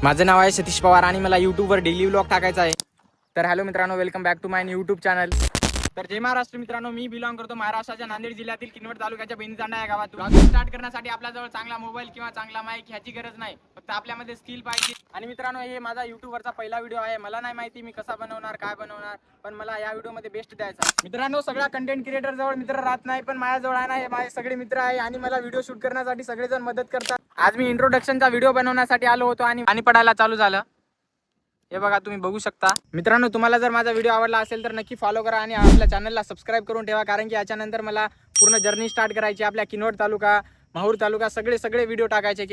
माझं नाव आहे सतीश पवार आणि मला यूट्यूबवर डेली व्लॉग टाकायचा आहे. तर हॅलो मित्रांनो, welcome back to my YouTube channel. तर जय महाराष्ट्र मित्रांनो, मी बिलॉंग करतो महाराष्ट्राच्या नांदेड जिल्ह्यातील किनवट तालुक्याच्या बेनीतांडा या गावातून. ब्लॉगिंग स्टार्ट करण्यासाठी आपल्याजवळ चांगला मोबाईल किंवा चांगला माईक ह्याची गरज नाही, फक्त आपल्यामध्ये स्किल पाहिजे. आणि मित्रांनो, हे माझा यूट्यूबवरचा पहिला व्हिडिओ आहे. मला नाही माहिती मी कसा बनवणार, काय बनवणार, पण मला या व्हिडिओमध्ये बेस्ट द्यायचा. मित्रांनो, सगळ्या कंटेंट क्रिएटर जवळ मित्र राहत नाही, पण माझ्याजवळ आहे ना, हे माझे सगळे मित्र आहे आणि मला व्हिडिओ शूट करण्यासाठी सगळेजण मदत करतात. आज मी इंट्रोडक्शनचा व्हिडिओ बनवण्यासाठी आलो होतो आणि पाणी पडायला चालू झालं. हे बघा, तुम्ही बघू शकता. मित्रांनो, तुम्हाला जर माझा व्हिडिओ आवडला असेल तर नक्की फॉलो करा आणि आपल्या चॅनलला सबस्क्राईब करून ठेवा, कारण की याच्यानंतर मला पूर्ण जर्नी स्टार्ट करायची. आपल्या किनवट तालुका, माहूर तालुका सगळे व्हिडिओ टाकायचे.